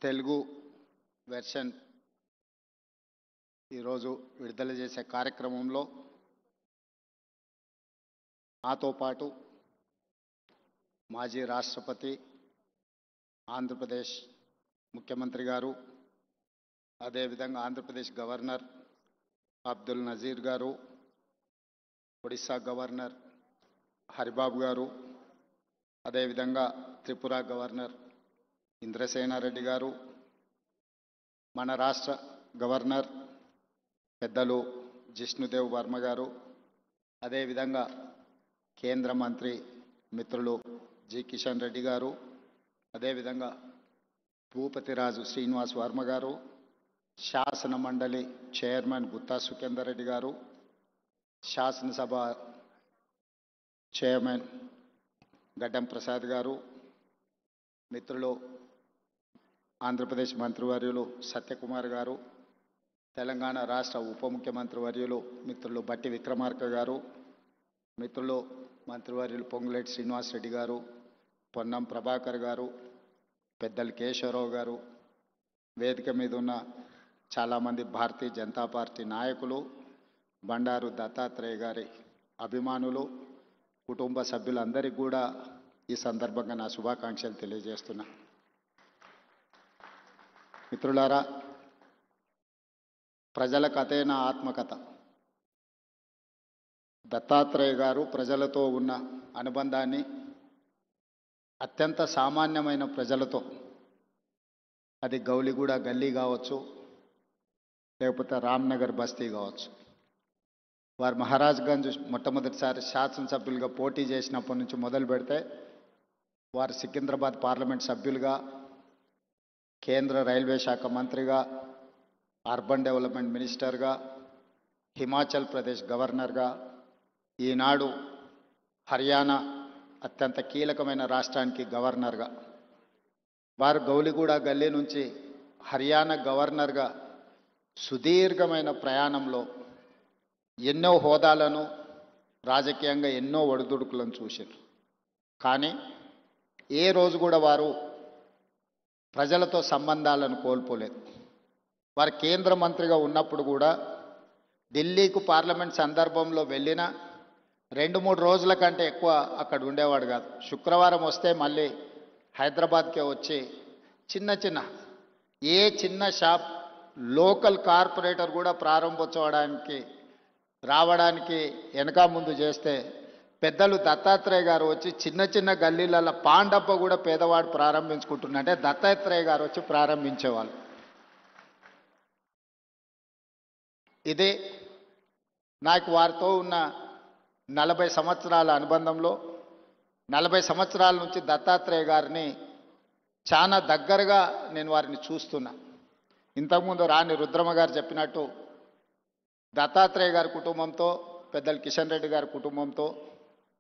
Telugu version ఈరోజు విడుదల చేసే కార్యక్రమంలో నాతో పాటు మాజీ రాష్ట్రపతి ఆంధ్రప్రదేశ్ ముఖ్యమంత్రి గారు, అదేవిధంగా ఆంధ్రప్రదేశ్ గవర్నర్ అబ్దుల్ నజీర్ గారు, ఒడిశా గవర్నర్ హరిబాబు గారు, అదేవిధంగా త్రిపుర గవర్నర్ ఇంద్రసేనారెడ్డి గారు, మన రాష్ట్ర గవర్నర్ పెద్దలు జిష్ణుదేవ్ వర్మ గారు, అదేవిధంగా కేంద్ర మంత్రి మిత్రులు జి కిషన్ రెడ్డి గారు, అదేవిధంగా భూపతిరాజు శ్రీనివాస్ వర్మ గారు, శాసన మండలి చైర్మన్ గుత్తా సుఖేందర్ రెడ్డి గారు, శాసనసభ చైర్మన్ గడ్డం ప్రసాద్ గారు, మిత్రులు ఆంధ్రప్రదేశ్ మంత్రివర్యులు సత్యకుమార్ గారు, తెలంగాణ రాష్ట్ర ఉప ముఖ్యమంత్రి వర్యులు మిత్రులు బట్టి విక్రమార్క గారు, మిత్రులు మంత్రివర్యులు పొంగులేటి శ్రీనివాస్ రెడ్డి గారు, పొన్నం ప్రభాకర్ గారు, పెద్దలు కేశవరావు గారు, వేదిక మీద ఉన్న చాలామంది భారతీయ జనతా పార్టీ నాయకులు, బండారు దత్తాత్రేయ గారి అభిమానులు, కుటుంబ సభ్యులందరికీ కూడా ఈ సందర్భంగా నా శుభాకాంక్షలు తెలియజేస్తున్నా. మిత్రులారా, ప్రజల కథే నా ఆత్మకథ. దత్తాత్రేయ గారు ప్రజలతో ఉన్న అనుబంధాన్ని అత్యంత సామాన్యమైన ప్రజలతో, అది గౌలిగూడ గల్లీ కావచ్చు, లేకపోతే రామ్నగర్ బస్తీ కావచ్చు, వారు మహారాజ్గంజ్ మొట్టమొదటిసారి శాసనసభ్యులుగా పోటీ చేసినప్పటి నుంచి మొదలు పెడితే వారు సికింద్రాబాద్ పార్లమెంట్ సభ్యులుగా, కేంద్ర రైల్వే శాఖ మంత్రిగా, అర్బన్ డెవలప్మెంట్ మినిస్టర్గా, హిమాచల్ ప్రదేశ్ గవర్నర్గా, ఈనాడు హర్యానా అత్యంత కీలకమైన రాష్ట్రానికి గవర్నర్గా, వారు గౌలిగూడ గల్లీ నుంచి హర్యానా గవర్నర్గా సుదీర్ఘమైన ప్రయాణంలో ఎన్నో హోదాలను, రాజకీయంగా ఎన్నో ఒడిదుడుకులను చూశారు. కానీ ఏ రోజు కూడా వారు ప్రజలతో సంబంధాలను కోల్పోలేదు. వారు కేంద్ర మంత్రిగా ఉన్నప్పుడు కూడా ఢిల్లీకు పార్లమెంట్ సందర్భంలో వెళ్ళినా 2-3 రోజుల కంటే ఎక్కువ అక్కడ ఉండేవాడు కాదు. శుక్రవారం వస్తే మళ్ళీ హైదరాబాద్కే వచ్చి చిన్న షాప్, లోకల్ కార్పొరేటర్ కూడా ప్రారంభోత్సవానికి రావడానికి వెనక ముందు చేస్తే పెద్దలు దత్తాత్రేయ గారు వచ్చి చిన్న గల్లీలలో పాండప్ప కూడా పేదవాడు ప్రారంభించుకుంటున్నంటే దత్తాత్రేయ గారు వచ్చి ప్రారంభించేవాళ్ళు. ఇదే నాకు వారితో ఉన్న 40 సంవత్సరాల అనుబంధంలో 40 సంవత్సరాల నుంచి దత్తాత్రేయ గారిని చాలా దగ్గరగా నేను వారిని చూస్తున్నా. ఇంతకుముందు రాణి రుద్రమ గారు చెప్పినట్టు దత్తాత్రేయ గారి కుటుంబంతో, పెద్దలు కిషన్ రెడ్డి గారి కుటుంబంతో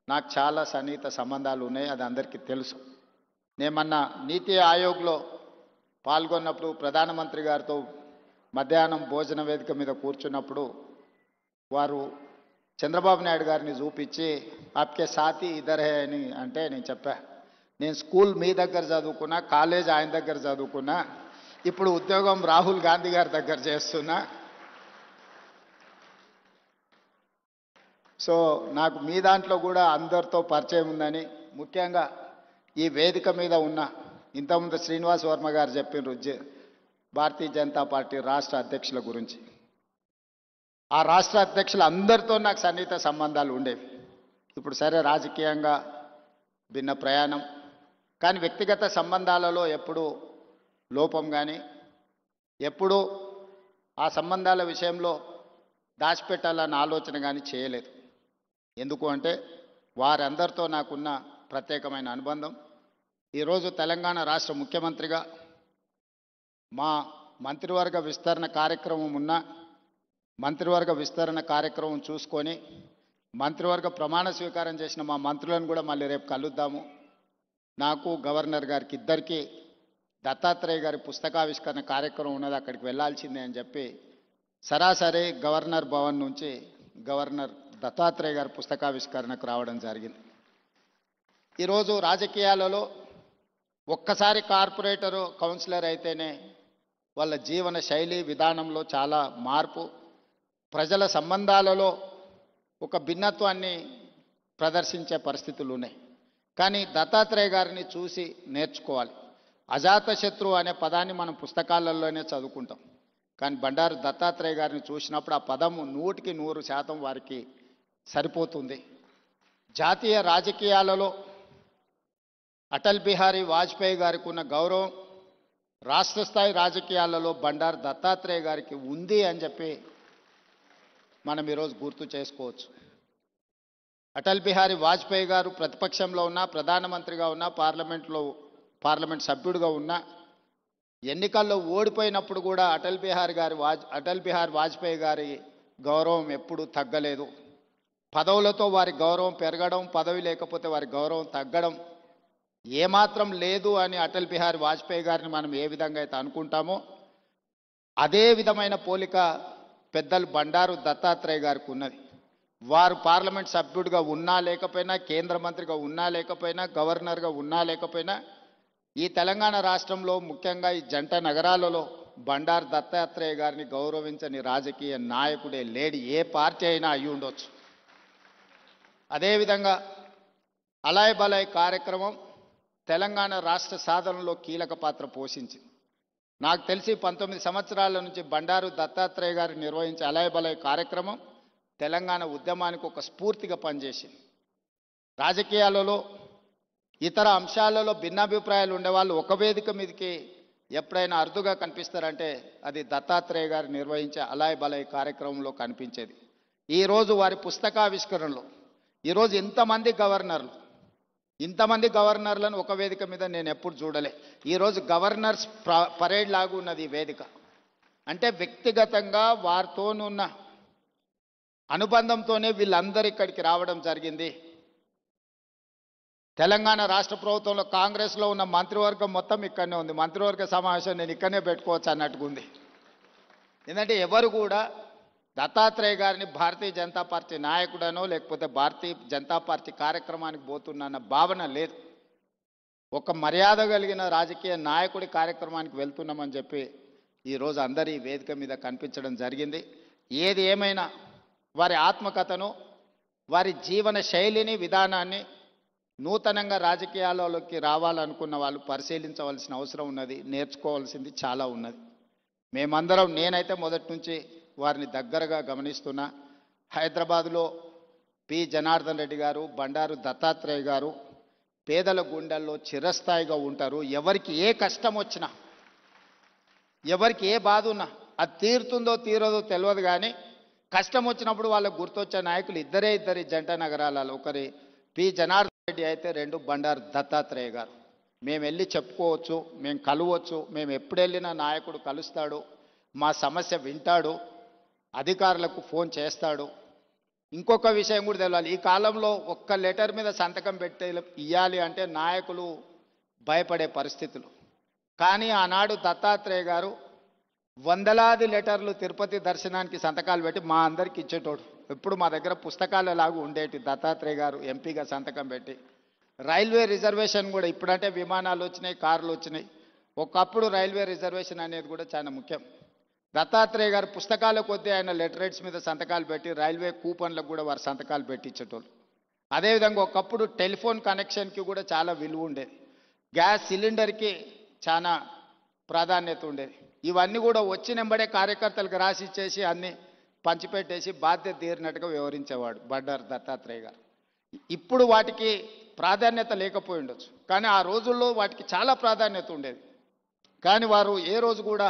నాకు చాలా సన్నిహిత సంబంధాలు ఉన్నాయి. అది అందరికీ తెలుసు. నేను మొన్న నీతి ఆయోగ్లో పాల్గొన్నప్పుడు ప్రధానమంత్రి గారితో మధ్యాహ్నం భోజన వేదిక మీద కూర్చున్నప్పుడు వారు చంద్రబాబు నాయుడు గారిని చూపించి ఆప్కే సాథీ ఇద్దర్ హే అని అంటే నేను చెప్పా, నేను స్కూల్ మీ దగ్గర చదువుకున్నా, కాలేజ్ ఆయన దగ్గర చదువుకున్నా, ఇప్పుడు ఉద్యోగం రాహుల్ గాంధీ గారి దగ్గర చేస్తున్నా. సో నాకు మీ దాంట్లో కూడా అందరితో పరిచయం ఉందని, ముఖ్యంగా ఈ వేదిక మీద ఉన్న ఇంతకుముందు శ్రీనివాస్ వర్మ గారు చెప్పిన భారతీయ జనతా పార్టీ రాష్ట్ర అధ్యక్షుల గురించి, ఆ రాష్ట్ర అధ్యక్షులు అందరితో నాకు సన్నిహిత సంబంధాలు ఉండేవి. ఇప్పుడు సరే రాజకీయంగా భిన్న ప్రయాణం, కానీ వ్యక్తిగత సంబంధాలలో ఎప్పుడూ లోపం కానీ, ఎప్పుడూ ఆ సంబంధాల విషయంలో దాచిపెట్టాలన్న ఆలోచన కానీ చేయలేదు. ఎందుకు అంటే వారందరితో నాకున్న ప్రత్యేకమైన అనుబంధం. ఈరోజు తెలంగాణ రాష్ట్ర ముఖ్యమంత్రిగా మా మంత్రివర్గ విస్తరణ కార్యక్రమం ఉన్న మంత్రివర్గ విస్తరణ కార్యక్రమం చూసుకొని మంత్రివర్గ ప్రమాణ స్వీకారం చేసిన మా మంత్రులను కూడా మళ్ళీ రేపు కలుద్దాము. నాకు గవర్నర్ గారికి ఇద్దరికీ దత్తాత్రేయ గారి పుస్తకావిష్కరణ కార్యక్రమం ఉన్నది, అక్కడికి వెళ్ళాల్సిందే అని చెప్పి సరాసరి గవర్నర్ భవన్ నుంచి గవర్నర్ దత్తాత్రేయ గారి పుస్తకావిష్కరణకు రావడం జరిగింది. ఈరోజు రాజకీయాలలో ఒక్కసారి కార్పొరేటరు కౌన్సిలర్ అయితేనే వాళ్ళ జీవన శైలి విధానంలో చాలా మార్పు, ప్రజల సంబంధాలలో ఒక భిన్నత్వాన్ని ప్రదర్శించే పరిస్థితులు ఉన్నాయి. కానీ దత్తాత్రేయ గారిని చూసి నేర్చుకోవాలి. అజాతశత్రు అనే పదాన్ని మనం పుస్తకాలలోనే చదువుకుంటాం. కానీ బండారు దత్తాత్రేయ గారిని చూసినప్పుడు ఆ పదము 100% వారికి సరిపోతుంది. జాతీయ రాజకీయాలలో అటల్ బిహారీ వాజ్పేయి గారికి ఉన్న గౌరవం రాష్ట్ర స్థాయి రాజకీయాలలో బండారు దత్తాత్రేయ గారికి ఉంది అని చెప్పి మనం ఈరోజు గుర్తు చేసుకోవచ్చు. అటల్ బిహారీ వాజ్పేయి గారు ప్రతిపక్షంలో ఉన్నా, ప్రధానమంత్రిగా ఉన్నా, పార్లమెంట్ సభ్యుడిగా ఉన్నా, ఎన్నికల్లో ఓడిపోయినప్పుడు కూడా అటల్ బిహారీ వాజ్పేయి గారి గౌరవం ఎప్పుడూ తగ్గలేదు. పదవులతో వారి గౌరవం పెరగడం, పదవి లేకపోతే వారి గౌరవం తగ్గడం ఏమాత్రం లేదు అని అటల్ బిహారీ వాజ్పేయి గారిని మనం ఏ విధంగా అయితే అనుకుంటామో అదే విధమైన పోలిక పెద్దలు బండారు దత్తాత్రేయ గారికి ఉన్నది. వారు పార్లమెంట్ సభ్యుడిగా ఉన్నా లేకపోయినా, కేంద్ర మంత్రిగా ఉన్నా లేకపోయినా, గవర్నర్గా ఉన్నా లేకపోయినా, ఈ తెలంగాణ రాష్ట్రంలో ముఖ్యంగా ఈ జంట నగరాలలో బండారు దత్తాత్రేయ గారిని గౌరవించని రాజకీయ నాయకుడే లేడు. ఏ పార్టీ అయినా అయి ఉండొచ్చు. అదేవిధంగా అలాయ్ బలాయ్ కార్యక్రమం తెలంగాణ రాష్ట్ర సాధనలో కీలక పాత్ర పోషించింది. నాకు తెలిసి 19 సంవత్సరాల నుంచి బండారు దత్తాత్రేయ గారు నిర్వహించే అలాయ్ బలాయ్ కార్యక్రమం తెలంగాణ ఉద్యమానికి ఒక స్ఫూర్తిగా పనిచేసింది. రాజకీయాలలో ఇతర అంశాలలో భిన్నాభిప్రాయాలు ఉండేవాళ్ళు ఒక వేదిక మీదకి ఎప్పుడైనా అరుదుగా కనిపిస్తారంటే అది దత్తాత్రేయ గారు నిర్వహించే అలాయ్ బలాయ్ కార్యక్రమంలో కనిపించేది. ఈరోజు వారి పుస్తకావిష్కరణలో ఈరోజు ఇంతమంది గవర్నర్లను ఒక వేదిక మీద నేను ఎప్పుడు చూడలే. ఈరోజు గవర్నర్స్ పరేడ్ లాగా ఉన్నది ఈ వేదిక. అంటే వ్యక్తిగతంగా వారితోనున్న అనుబంధంతోనే వీళ్ళందరూ ఇక్కడికి రావడం జరిగింది. తెలంగాణ రాష్ట్ర ప్రభుత్వంలో కాంగ్రెస్లో ఉన్న మంత్రివర్గం మొత్తం ఇక్కడనే ఉంది. మంత్రివర్గ సమావేశం నేను ఇక్కడనే పెట్టుకోవచ్చు అన్నట్టుగా ఉంది. ఎందుకంటే ఎవరు కూడా దత్తాత్రేయ గారిని భారతీయ జనతా పార్టీ నాయకుడనో లేకపోతే భారతీయ జనతా పార్టీ కార్యక్రమానికి పోతున్న భావన లేదు. ఒక మర్యాద కలిగిన రాజకీయ నాయకుడి కార్యక్రమానికి వెళ్తున్నామని చెప్పి ఈరోజు అందరి వేదిక మీద కనిపించడం జరిగింది. ఏది ఏమైనా వారి ఆత్మకథను, వారి జీవన శైలిని, విధానాన్ని నూతనంగా రాజకీయాలలోకి రావాలనుకున్న వాళ్ళు పరిశీలించవలసిన అవసరం ఉన్నది. నేర్చుకోవాల్సింది చాలా ఉన్నది. మేమందరం, నేనైతే మొదటి నుంచి వారిని దగ్గరగా గమనిస్తున్నా. హైదరాబాదులో పి జనార్దన్ రెడ్డి గారు, బండారు దత్తాత్రేయ గారు పేదల గుండెల్లో చిరస్థాయిగా ఉంటారు. ఎవరికి ఏ కష్టం వచ్చినా, ఎవరికి ఏ బాధ ఉన్నా అది తీరుతుందో తీరదో తెలియదు, కానీ కష్టం వచ్చినప్పుడు వాళ్ళకు గుర్తొచ్చే నాయకులు ఇద్దరి జంట నగరాలలో, ఒకరి పి జనార్దన్ రెడ్డి అయితే, 2 బండారు దత్తాత్రేయ గారు. మేము వెళ్ళి చెప్పుకోవచ్చు, మేము కలవచ్చు, మేము ఎప్పుడు వెళ్ళినా నాయకుడు కలుస్తాడు, మా సమస్య వింటాడు, అధికారులకు ఫోన్ చేస్తాడు. ఇంకొక విషయం కూడా తెలియాలి, ఈ కాలంలో ఒక్క లెటర్ మీద సంతకం పెట్టి ఇవ్వాలి అంటే నాయకులు భయపడే పరిస్థితులు. కానీ ఆనాడు దత్తాత్రేయ గారు వందలాది లెటర్లు తిరుపతి దర్శనానికి సంతకాలు పెట్టి మా అందరికి ఇచ్చేటోడు. ఎప్పుడు మా దగ్గర పుస్తకాలు ఎలాగూ ఉండేటి. దత్తాత్రేయ గారు ఎంపీగా సంతకం పెట్టి రైల్వే రిజర్వేషన్ కూడా, ఇప్పుడంటే విమానాలు వచ్చినాయి, కార్లు వచ్చినాయి, ఒకప్పుడు రైల్వే రిజర్వేషన్ అనేది కూడా చాలా ముఖ్యం. దత్తాత్రేయ గారు పుస్తకాల కొద్దీ ఆయన లెటరేట్స్ మీద సంతకాలు పెట్టి రైల్వే కూపన్లకు కూడా వారు సంతకాలు పెట్టించేటోళ్ళు. అదేవిధంగా ఒకప్పుడు టెలిఫోన్ కనెక్షన్కి కూడా చాలా విలువ ఉండేది. గ్యాస్ సిలిండర్కి చాలా ప్రాధాన్యత ఉండేది. ఇవన్నీ కూడా వచ్చినెంబడే కార్యకర్తలకు రాసి ఇచ్చేసి అన్నీ పంచిపెట్టేసి బాధ్యత తీరినట్టుగా వ్యవహరించేవాడు బండారు దత్తాత్రేయ గారు. ఇప్పుడు వాటికి ప్రాధాన్యత లేకపోయి ఉండొచ్చు, కానీ ఆ రోజుల్లో వాటికి చాలా ప్రాధాన్యత ఉండేది. కానీ వారు ఏ రోజు కూడా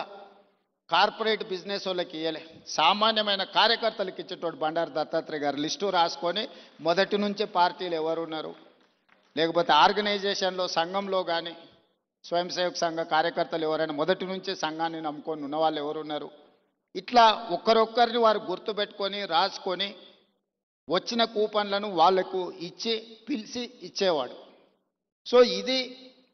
కార్పొరేట్ బిజినెస్ వాళ్ళకి ఇవ్వలే, సామాన్యమైన కార్యకర్తలకు ఇచ్చేటోడు బండారు దత్తాత్రేయ గారు. లిస్టు రాసుకొని మొదటి నుంచే పార్టీలు ఎవరు ఉన్నారు, లేకపోతే ఆర్గనైజేషన్లో సంఘంలో కానీ స్వయం సేవక సంఘ కార్యకర్తలు ఎవరైనా మొదటి నుంచే సంఘాన్ని నమ్ముకొని ఉన్నవాళ్ళు ఎవరున్నారు, ఇట్లా ఒక్కరొక్కరిని వారు గుర్తుపెట్టుకొని రాసుకొని వచ్చిన కూపన్లను వాళ్లకు ఇచ్చి పిలిచి ఇచ్చేవాడు. సో ఇది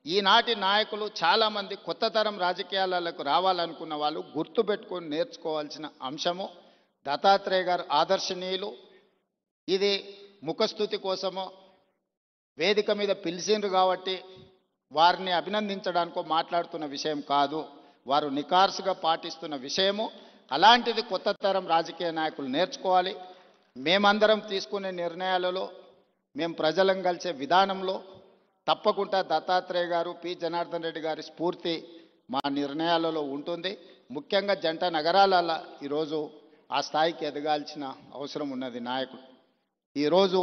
ఈనాటి నాయకులు చాలామంది కొత్త తరం రాజకీయాలకు రావాలనుకున్న వాళ్ళు గుర్తుపెట్టుకొని నేర్చుకోవాల్సిన అంశము. దత్తాత్రేయ గారు ఆదర్శనీయులు. ఇది ముఖస్థుతి కోసమో వేదిక మీద పిలిచిండ్రు కాబట్టి వారిని అభినందించడానికో మాట్లాడుతున్న విషయం కాదు. వారు నికార్సుగా పాటిస్తున్న విషయము. అలాంటిది కొత్త తరం రాజకీయ నాయకులు నేర్చుకోవాలి. మేమందరం తీసుకునే నిర్ణయాలలో, మేము ప్రజలను కలిసే విధానంలో తప్పకుండా దత్తాత్రేయ గారు, పి జనార్దన్ రెడ్డి గారి స్ఫూర్తి మా నిర్ణయాలలో ఉంటుంది. ముఖ్యంగా జంట నగరాలలో ఈరోజు ఆ స్థాయికి ఎదగాల్సిన అవసరం ఉన్నది నాయకుడు. ఈరోజు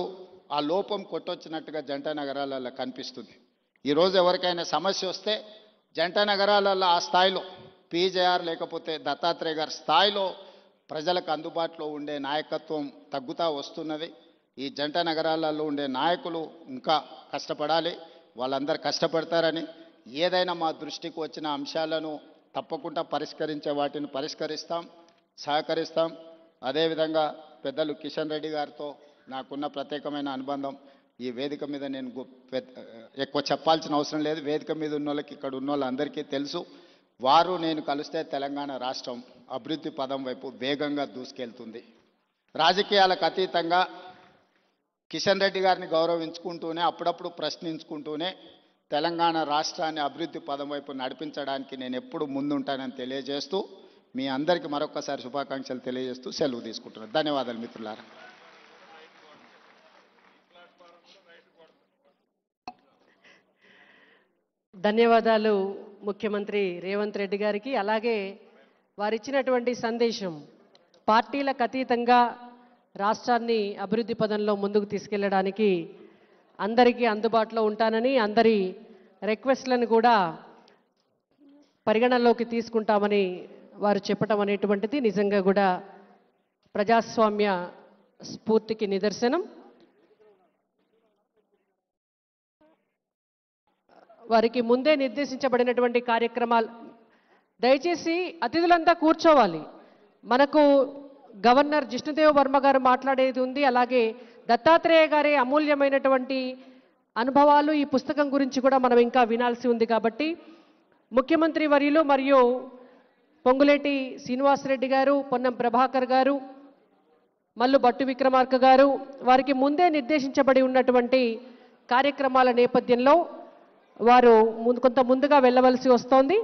ఆ లోపం కొట్టొచ్చినట్టుగా జంట నగరాలలో కనిపిస్తుంది. ఈరోజు ఎవరికైనా సమస్య వస్తే జంట నగరాలలో ఆ స్థాయిలో పీజేఆర్ లేకపోతే దత్తాత్రేయ గారి స్థాయిలో ప్రజలకు అందుబాటులో ఉండే నాయకత్వం తగ్గుతూ వస్తున్నది. ఈ జంట నగరాలలో ఉండే నాయకులు ఇంకా కష్టపడాలి. వాళ్ళందరూ కష్టపడతారని, ఏదైనా మా దృష్టికి వచ్చిన అంశాలను తప్పకుండా పరిష్కరించే వాటిని పరిష్కరిస్తాం, సహకరిస్తాం. అదేవిధంగా పెద్దలు కిషన్ రెడ్డి గారితో నాకున్న ప్రత్యేకమైన అనుబంధం ఈ వేదిక మీద నేను ఎక్కువ చెప్పాల్సిన అవసరం లేదు. వేదిక మీద ఉన్న వాళ్ళకి, ఇక్కడ ఉన్న వాళ్ళందరికీ తెలుసు. వారు నేను కలిస్తే తెలంగాణ రాష్ట్రం అభివృద్ధి పదం వైపు వేగంగా దూసుకెళ్తుంది. రాజకీయాలకు అతీతంగా కిషన్ రెడ్డి గారిని గౌరవించుకుంటూనే, అప్పుడప్పుడు ప్రశ్నించుకుంటూనే తెలంగాణ రాష్ట్రాన్ని అభివృద్ధి పదం వైపు నడిపించడానికి నేను ఎప్పుడు ముందుంటానని తెలియజేస్తూ, మీ అందరికీ మరొకసారి శుభాకాంక్షలు తెలియజేస్తూ సెలవు తీసుకుంటున్నాను. ధన్యవాదాలు మిత్రులారా. ధన్యవాదాలు ముఖ్యమంత్రి రేవంత్ రెడ్డి గారికి. అలాగే వారిచ్చినటువంటి సందేశం పార్టీలకు అతీతంగా రాష్ట్రాన్ని అభివృద్ధి పదంలో ముందుకు తీసుకెళ్లడానికి అందరికీ అందుబాటులో ఉంటానని, అందరి రిక్వెస్ట్లను కూడా పరిగణనలోకి తీసుకుంటామని వారు చెప్పడం అనేటువంటిది నిజంగా కూడా ప్రజాస్వామ్య స్ఫూర్తికి నిదర్శనం. వారికి ముందే నిర్దేశించబడినటువంటి కార్యక్రమాలు, దయచేసి అతిథులంతా కూర్చోవాలి. మనకు గవర్నర్ జిష్ణుదేవ్ వర్మ గారు మాట్లాడేది ఉంది. అలాగే దత్తాత్రేయ గారి అమూల్యమైనటువంటి అనుభవాలు ఈ పుస్తకం గురించి కూడా మనం ఇంకా వినాల్సి ఉంది. కాబట్టి ముఖ్యమంత్రి వర్యులు మరియు పొంగులేటి శ్రీనివాసరెడ్డి గారు, పొన్నం ప్రభాకర్ గారు, మల్లు భట్టు విక్రమార్క గారు వారికి ముందే నిర్దేశించబడి ఉన్నటువంటి కార్యక్రమాల నేపథ్యంలో వారు కొంత ముందుగా వెళ్ళవలసి వస్తోంది.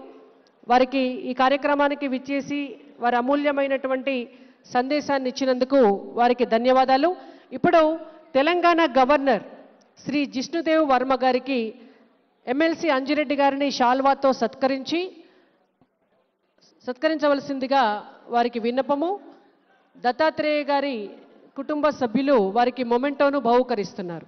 వారికి ఈ కార్యక్రమానికి విచ్చేసి వారి అమూల్యమైనటువంటి సందేశాన్ని ఇచ్చినందుకు వారికి ధన్యవాదాలు. ఇప్పుడు తెలంగాణ గవర్నర్ శ్రీ జిష్ణుదేవ్ వర్మ గారికి ఎమ్మెల్సీ అంజిరెడ్డి గారిని షాల్వాతో సత్కరించవలసిందిగా వారికి విన్నపము. దత్తాత్రేయ గారి కుటుంబ సభ్యులు వారికి మొమెంటోను బహూకరిస్తున్నారు.